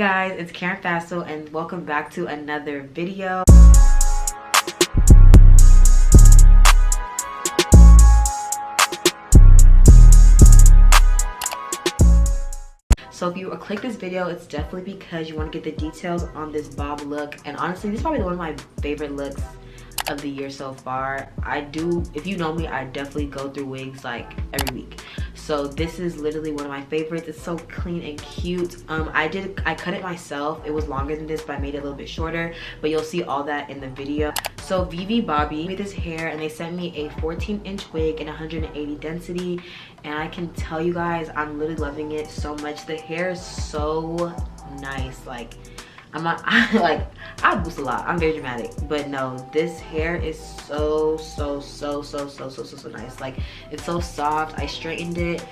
Guys, it's Karen Faso and welcome back to another video. So if you click this video, it's definitely because you want to get the details on this bob look, and honestly this is probably one of my favorite looks of the year so far. If you know me, I definitely go through wigs like every week. So this is literally one of my favorites. It's so clean and cute. I cut it myself. It was longer than this, but I made it a little bit shorter, but you'll see all that in the video. So Vivibabis made this hair and they sent me a 14-inch wig and 180 density, and I can tell you guys I'm literally loving it so much. The hair is so nice. Like I boost a lot. I'm very dramatic, but no, this hair is so nice. Like, it's so soft. I straightened it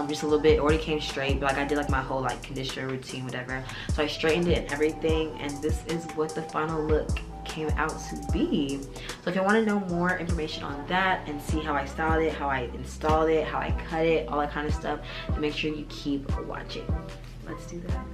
just a little bit. It already came straight, but like I did like my whole like conditioner routine, whatever. So I straightened it and everything, and this is what the final look came out to be. So if you want to know more information on that and see how I styled it, how I installed it, how I cut it, all that kind of stuff, then make sure you keep watching. Let's do that.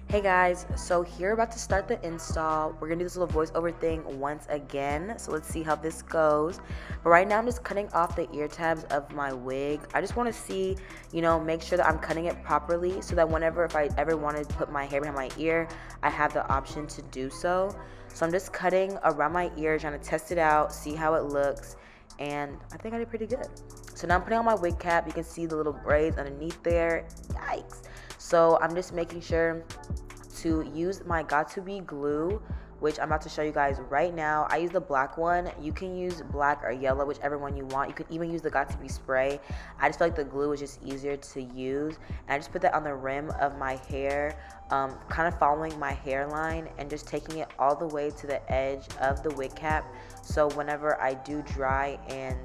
Hey guys, so here we're about to start the install. We're gonna do this little voiceover thing once again, so let's see how this goes. But right now I'm just cutting off the ear tabs of my wig. I just want to see, make sure that I'm cutting it properly so that whenever, if I ever wanted to put my hair behind my ear, I have the option to do so. So I'm just cutting around my ear, trying to test it out, see how it looks, and I think I did pretty good. So now I'm putting on my wig cap. You can see the little braids underneath there. Yikes. So I'm just making sure to use my got2b glue, which I'm about to show you guys right now. I use the black one. You can use black or yellow, whichever one you want. You could even use the got2b spray. I just feel like the glue is just easier to use, and I just put that on the rim of my hair, kind of following my hairline and just taking it all the way to the edge of the wig cap. So whenever I do dry and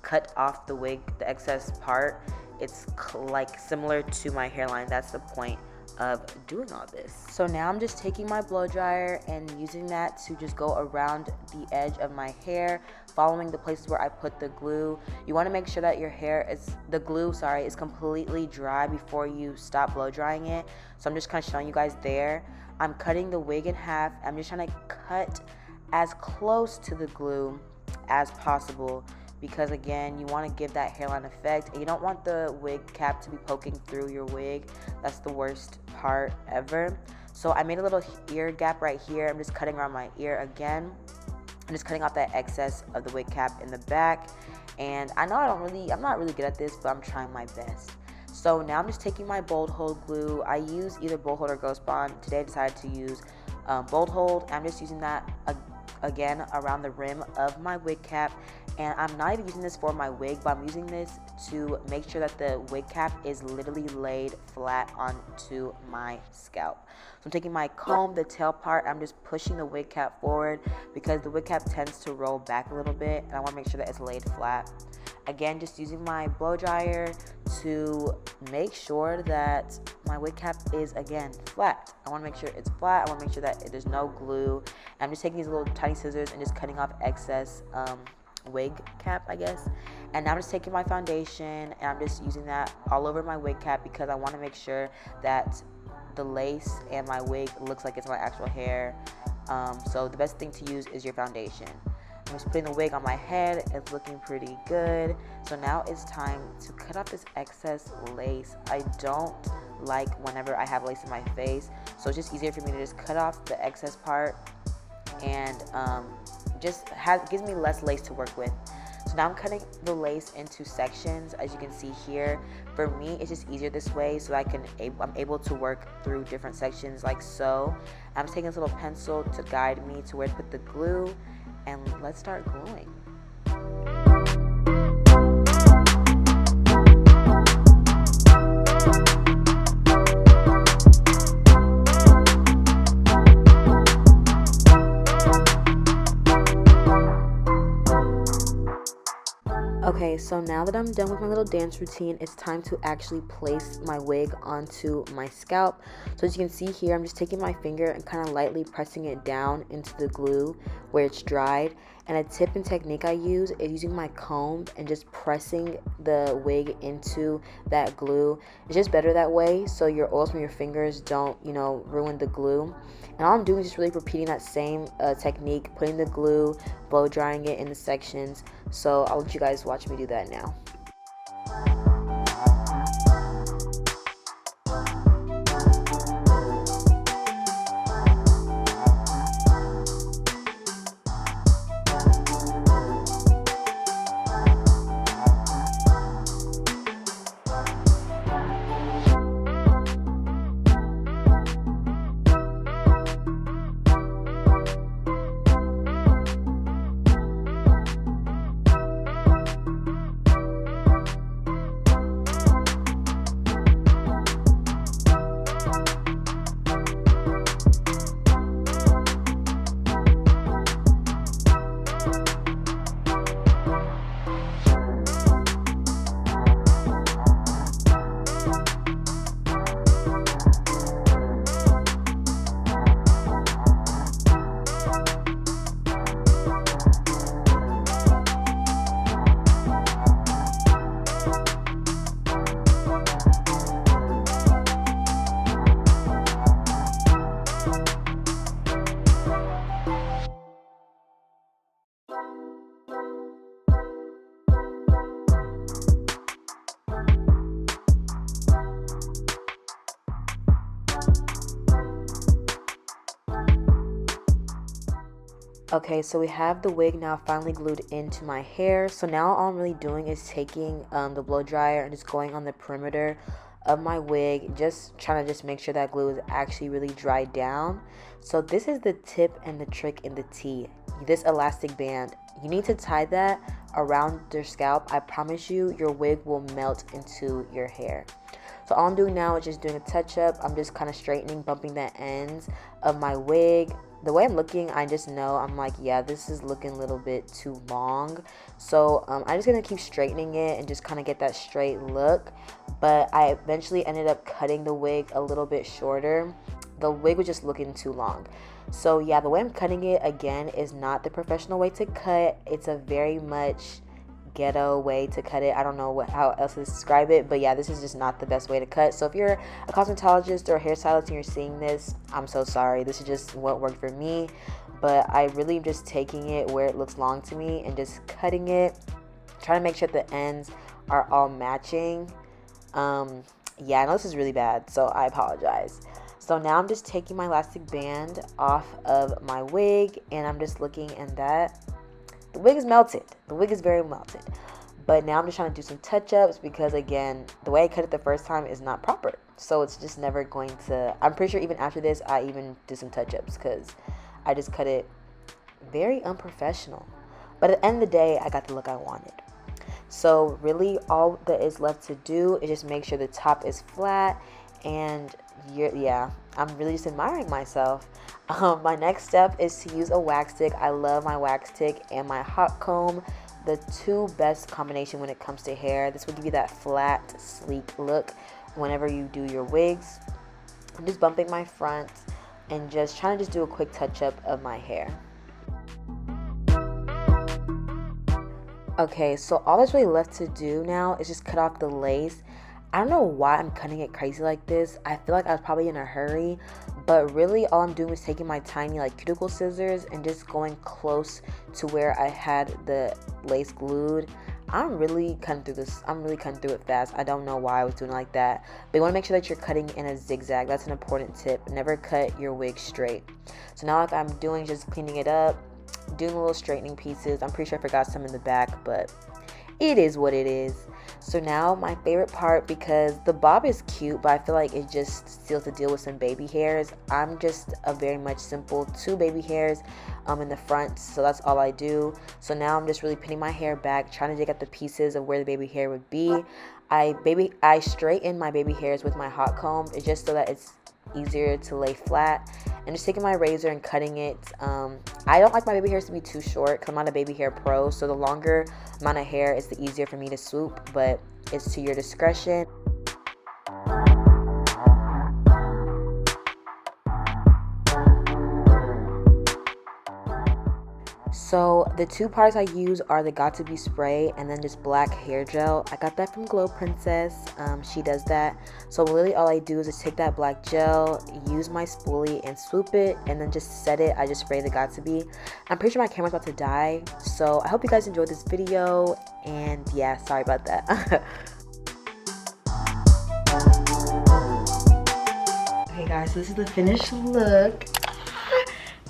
cut off the wig, the excess part, it's like similar to my hairline. That's the point of doing all this. So now I'm just taking my blow dryer and using that to just go around the edge of my hair, following the places where I put the glue. You want to make sure that your hair is, the glue, sorry, is completely dry before you stop blow drying it. So I'm just kind of showing you guys there. I'm cutting the wig in half. I'm just trying to cut as close to the glue as possible, because again, you want to give that hairline effect, and you don't want the wig cap to be poking through your wig. That's the worst part ever. So I made a little ear gap right here. I'm just cutting around my ear again. I'm just cutting off that excess of the wig cap in the back. And I know I'm not really good at this, but I'm trying my best. So now I'm just taking my bold hold glue. I use either bold hold or ghost bond. Today I decided to use bold hold. I'm just using that again around the rim of my wig cap, and I'm not even using this for my wig, but I'm using this to make sure that the wig cap is literally laid flat onto my scalp. So I'm taking my comb, the tail part, I'm just pushing the wig cap forward because the wig cap tends to roll back a little bit, and I want to make sure that it's laid flat. Again, just using my blow dryer to make sure that my wig cap is, again, flat. I want to make sure it's flat. I want to make sure that there's no glue. And I'm just taking these little tiny scissors and just cutting off excess wig cap, I guess. And now I'm just taking my foundation and I'm just using that all over my wig cap because I want to make sure that the lace and my wig looks like it's my actual hair. So the best thing to use is your foundation. I'm just putting the wig on my head. It's looking pretty good. So now it's time to cut off this excess lace. I don't like whenever I have lace in my face, so it's just easier for me to just cut off the excess part, and gives me less lace to work with. So now I'm cutting the lace into sections, as you can see here. For me, it's just easier this way, so I'm able to work through different sections like so. I'm just taking this little pencil to guide me to where to put the glue, and let's start gluing. Okay, so now that I'm done with my little dance routine, it's time to actually place my wig onto my scalp. So as you can see here, I'm just taking my finger and kind of lightly pressing it down into the glue where it's dried. And a tip and technique I use is using my comb and just pressing the wig into that glue. It's just better that way, so your oils from your fingers don't, you know, ruin the glue. And all I'm doing is just really repeating that same technique, putting the glue, blow drying it in the sections. So I'll let you guys watch me do that now. Okay, so we have the wig now finally glued into my hair. So now all I'm really doing is taking the blow dryer and just going on the perimeter of my wig, just trying to just make sure that glue is actually really dried down. So this is the tip and the trick in the tea. This elastic band, you need to tie that around your scalp. I promise you, your wig will melt into your hair. So all I'm doing now is just doing a touch up. I'm just kind of straightening, bumping the ends of my wig. The way I'm looking, I just know, I'm like, yeah, this is looking a little bit too long. So I'm just gonna keep straightening it and just kind of get that straight look. But I eventually ended up cutting the wig a little bit shorter. The wig was just looking too long. So yeah, the way I'm cutting it, again, is not the professional way to cut. It's a very much ghetto way to cut it. I don't know how else to describe it, but yeah, this is just not the best way to cut. So if you're a cosmetologist or a hairstylist and you're seeing this, I'm so sorry. This is just what worked for me, but I really am just taking it where it looks long to me and just cutting it, trying to make sure the ends are all matching. Yeah, I know this is really bad, so I apologize. So now I'm just taking my elastic band off of my wig, and I'm just looking, and that the wig is melted. The wig is very melted. But now I'm just trying to do some touch-ups because, again, the way I cut it the first time is not proper. So it's just never going to... I'm pretty sure even after this, I even do some touch-ups because I just cut it very unprofessional. But at the end of the day, I got the look I wanted. So really all that is left to do is just make sure the top is flat. And yeah, I'm really just admiring myself. My next step is to use a wax stick. I love my wax stick and my hot comb. The two best combination when it comes to hair. This will give you that flat, sleek look whenever you do your wigs. I'm just bumping my front and just trying to just do a quick touch up of my hair. Okay, so all that's really left to do now is just cut off the lace. I don't know why I'm cutting it crazy like this. I feel like I was probably in a hurry, but really all I'm doing is taking my tiny like cuticle scissors and just going close to where I had the lace glued. I'm really cutting through this. I'm really cutting through it fast. I don't know why I was doing it like that, but you want to make sure that you're cutting in a zigzag. That's an important tip. Never cut your wig straight. So now like I'm doing, just cleaning it up, doing little straightening pieces. I'm pretty sure I forgot some in the back, but it is what it is. So now my favorite part, because the bob is cute, but I feel like it just steals the deal with some baby hairs. I'm just a very much simple 2 baby hairs in the front, so that's all I do. So now I'm just really pinning my hair back, trying to dig out the pieces of where the baby hair would be. I straighten my baby hairs with my hot comb. It's just so that it's easier to lay flat, and just taking my razor and cutting it. I don't like my baby hairs to be too short because I'm not a baby hair pro, so the longer amount of hair is the easier for me to swoop, but it's to your discretion. So the two products I use are the Got To Be spray and then just black hair gel. I got that from Glow Princess. She does that. So literally all I do is just take that black gel, use my spoolie and swoop it, and then just set it. I just spray the Got To Be. I'm pretty sure my camera's about to die, so I hope you guys enjoyed this video, and yeah, sorry about that. Okay guys, so this is the finished look.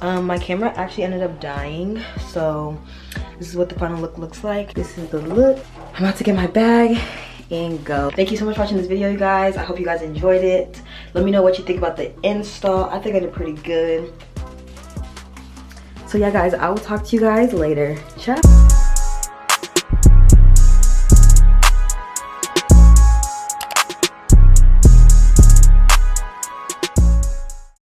My camera actually ended up dying, so this is what the final look looks like. This is the look. I'm about to get my bag and go. Thank you so much for watching this video, you guys. I hope you guys enjoyed it. Let me know what you think about the install. I think I did pretty good. So yeah guys, I will talk to you guys later. Ciao.